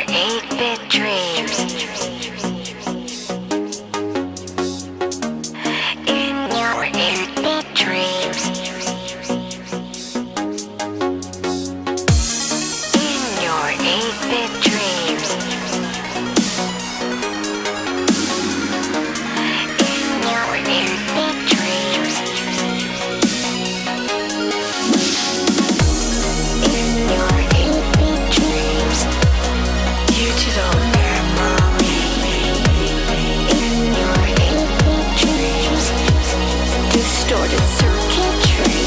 8-bit dreams. In your 8-bit dreams. In your 8-bit dreams. In your 8-bit dreams. In your 8-bit dreams. Digital memory. In your 8-bit dreams. Distorted circuitry.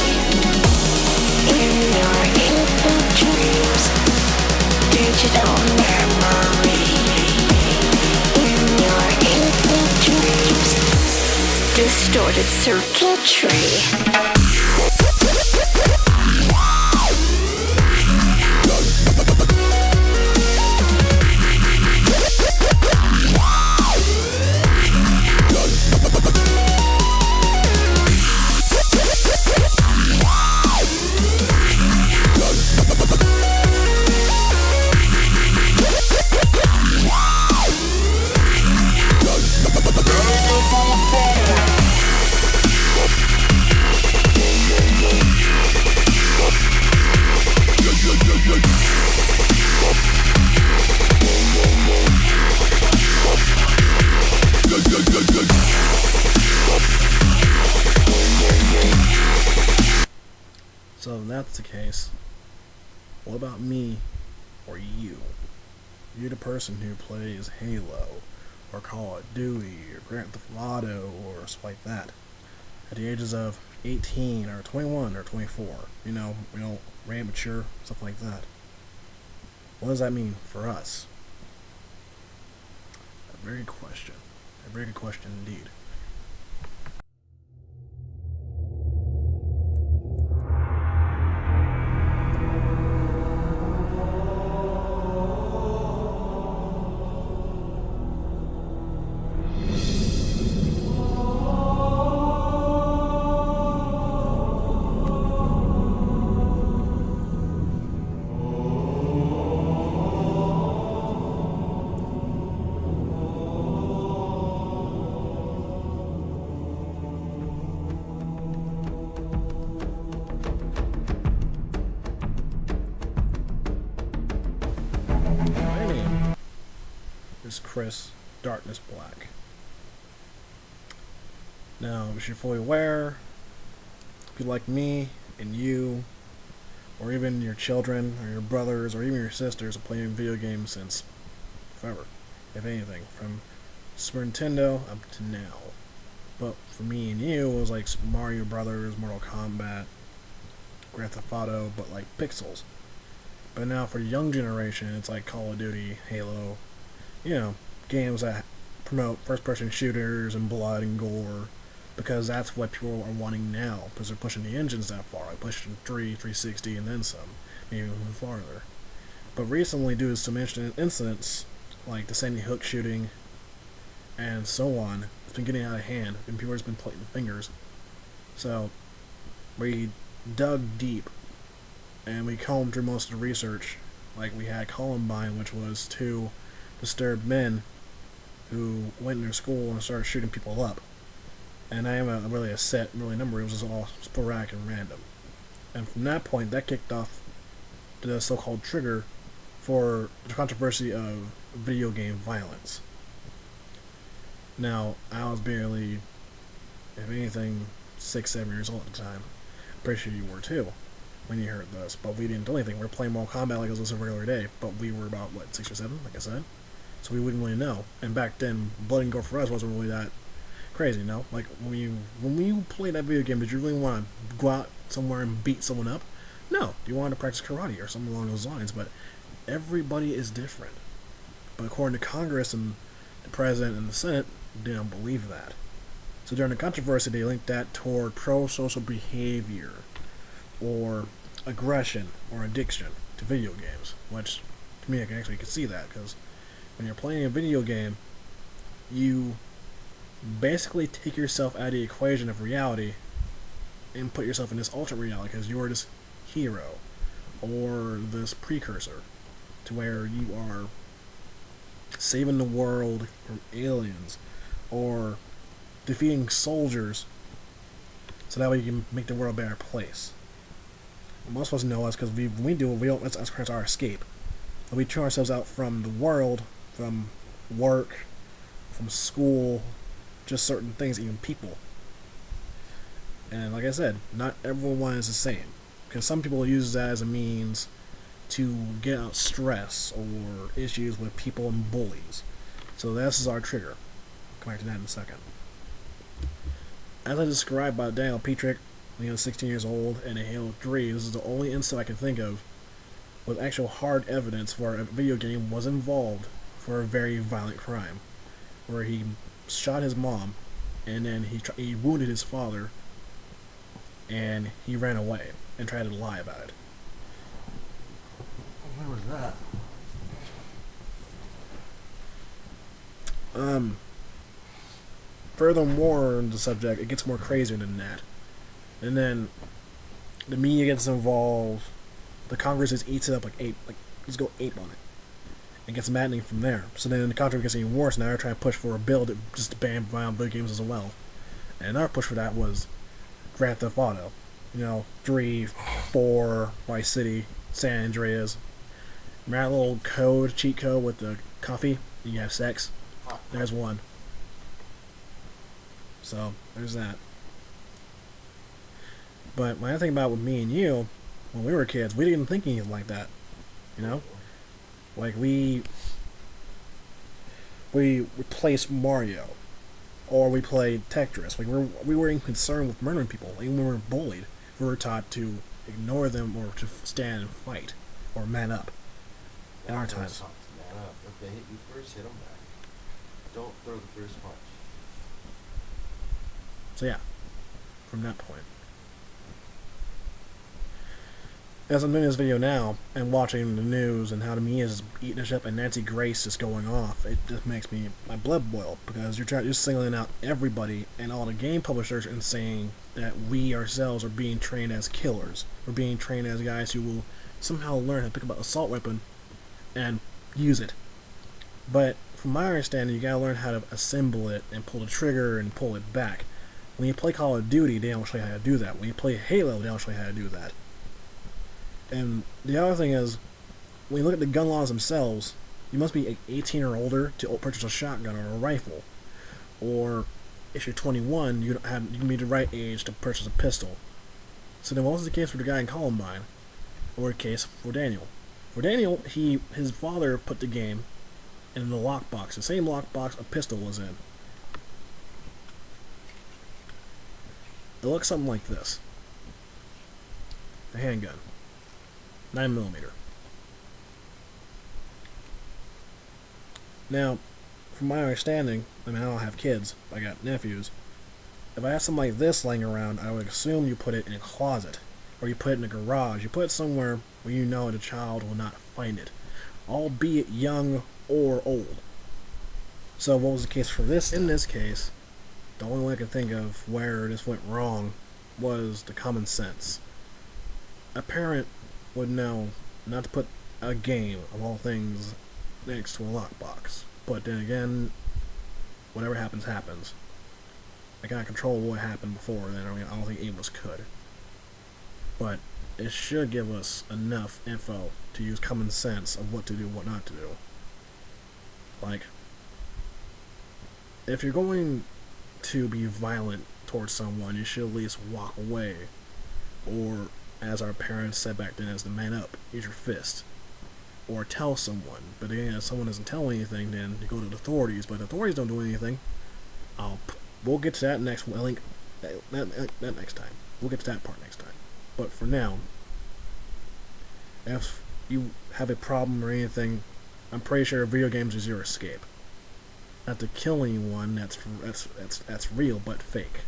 In your 8-bit dreams. Digital memory. In your 8-bit dreams. Distorted circuitry. So if that's the case, what about me or you? You're the person who plays Halo, or Call of Duty, or Grand Theft Auto, or stuff like that, at the ages of 18, or 21, or 24. You know, very mature, stuff like that. What does that mean for us? A very good question. A very good question indeed. My name is Chris Darkness Black. Now, as you're fully aware, if you like me and you, or even your children, or your brothers, or even your sisters, have played video games since forever, if anything, from Super Nintendo up to now. But for me and you, it was like Mario Brothers, Mortal Kombat, Grand Theft Auto, but like pixels. But now for the young generation, it's like Call of Duty, Halo, games that promote first-person shooters and blood and gore, because that's what people are wanting now, because they're pushing the engines that far, like pushing 360, and then some, maybe even farther. But recently, due to some incidents, like the Sandy Hook shooting, and so on, it's been getting out of hand, and people have just been pointing fingers. So, we dug deep, and we combed through most of the research. Like, we had Columbine, which was two disturbed men who went into school and started shooting people up. And I am really a set number, it was just all sporadic and random. And from that point, that kicked off the so-called trigger for the controversy of video game violence. Now, I was barely, if anything, 6-7 years old at the time. I'm pretty sure you were too when you heard this, but we didn't do anything. We were playing Mortal Kombat like it was a regular day, but we were about, 6 or 7, like I said? So we wouldn't really know. And back then, blood and gore for us wasn't really that crazy, Like, when you played that video game, did you really want to go out somewhere and beat someone up? No. You wanted to practice karate or something along those lines, but everybody is different. But according to Congress and the President and the Senate, they don't believe that. So during the controversy, they linked that toward pro-social behavior, or aggression, or addiction to video games, which, to me, I can actually see that, because when you're playing a video game, you basically take yourself out of the equation of reality and put yourself in this alternate reality, because you're this hero, or this precursor, to where you are saving the world from aliens, or defeating soldiers so that way you can make the world a better place. Most of us know us because when we do it, we don't. That's our escape. And we turn ourselves out from the world, from work, from school, just certain things, even people. And like I said, not everyone is the same. Because some people use that as a means to get out stress or issues with people and bullies. So this is our trigger. I'll come back to that in a second. As I described by Daniel Petrick, when he was 16 years old, and in Halo 3, this is the only instance I can think of with actual hard evidence where a video game was involved for a very violent crime. Where he shot his mom, and then he wounded his father, and he ran away and tried to lie about it. Where was that? Furthermore on the subject, it gets more crazier than that. And then the media gets involved, the Congress just eats it up just go ape on it. It gets maddening from there. So then the controversy gets even worse. Now they're trying to push for a bill to just ban violent video games as well. And our push for that was Grand Theft Auto. 3, 4, Vice City, San Andreas. Remember that little cheat code with the coffee? You have sex? There's one. So, there's that. But when I think about with me and you, when we were kids, we didn't think anything like that. Like we replaced Mario, or we played Tetris. Like we weren't concerned with murdering people. Even when we were bullied, we were taught to ignore them or to stand and fight or man up. In our times. Man up. If they hit you first, hit them back. Don't throw the first punch. So yeah, from that point. As I'm doing this video now and watching the news and how the media is eating us up and Nancy Grace is going off, it just makes my blood boil, because you're singling out everybody and all the game publishers and saying that we ourselves are being trained as killers. We're being trained as guys who will somehow learn how to pick up an assault weapon and use it. But from my understanding, you gotta learn how to assemble it and pull the trigger and pull it back. When you play Call of Duty, they don't show you how to do that. When you play Halo, they don't show you how to do that. And the other thing is, when you look at the gun laws themselves, you must be 18 or older to purchase a shotgun or a rifle. Or if you're 21, you can be the right age to purchase a pistol. So then what was the case for the guy in Columbine? Or the case for Daniel? For Daniel, his father put the game in the lockbox, the same lockbox a pistol was in. It looks something like this. A handgun. 9mm. Now, from my understanding, I don't have kids, I got nephews. If I have something like this laying around, I would assume you put it in a closet, or you put it in a garage. You put it somewhere where you know the child will not find it, albeit young or old. So what was the case for this? In this case, the only way I can think of where this went wrong was the common sense. A parent would know not to put a game, of all things, next to a lockbox. But then again, whatever happens, happens. I can't control what happened before then. I don't think any of us could. But it should give us enough info to use common sense of what to do, what not to do. Like, if you're going to be violent towards someone, you should at least walk away. Or, as our parents said back then, as the man up, use your fist. Or tell someone. But again, if someone doesn't tell anything, then you go to the authorities. But the authorities don't do anything. We'll get to that next link. That next time. We'll get to that part next time. But for now, if you have a problem or anything, I'm pretty sure video games is your escape. Not to kill anyone, that's real but fake.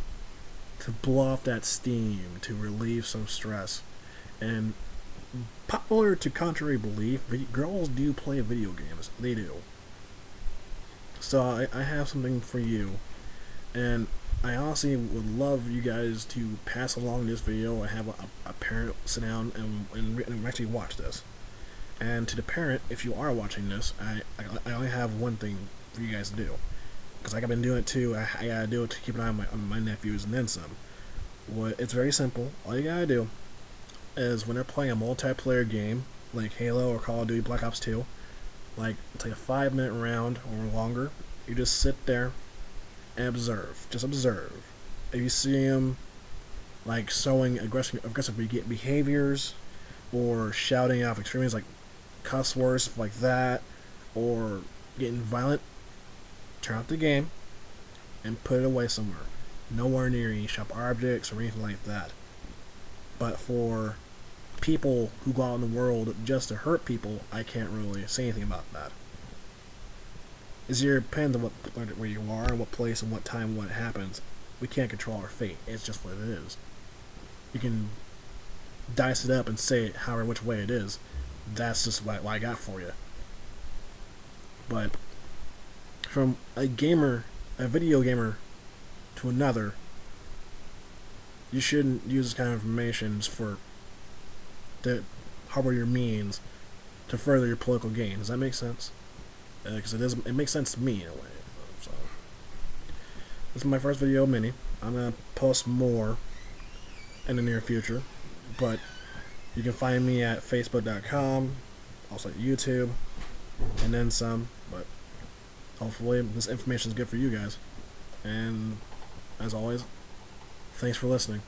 To blow off that steam, to relieve some stress. And popular to contrary belief, girls do play video games. They do. So I have something for you. And I honestly would love you guys to pass along this video and have a parent sit down and actually watch this. And to the parent, if you are watching this, I only have one thing for you guys to do. Because like I've been doing it too, I gotta do it to keep an eye on my nephews and then some. It's very simple. All you gotta do is when they're playing a multiplayer game, like Halo or Call of Duty Black Ops 2, like it's like a 5-minute round or longer, you just sit there and observe. Just observe. If you see them like showing aggressive behaviors or shouting out extremities like cuss words like that or getting violent, turn off the game and put it away somewhere. Nowhere near any sharp objects or anything like that. But for people who go out in the world just to hurt people, I can't really say anything about that. It depends on where you are and what place and what time what happens. We can't control our fate. It's just what it is. You can dice it up and say it however which way it is. That's just what I got for you. But from a video gamer to another, you shouldn't use this kind of information to harbor your means to further your political gain. Does that make sense? Because it makes sense to me in a way. So this is my first video mini. I'm gonna post more in the near future, but you can find me at facebook.com, also at YouTube, and then some. But hopefully this information is good for you guys. And as always, thanks for listening.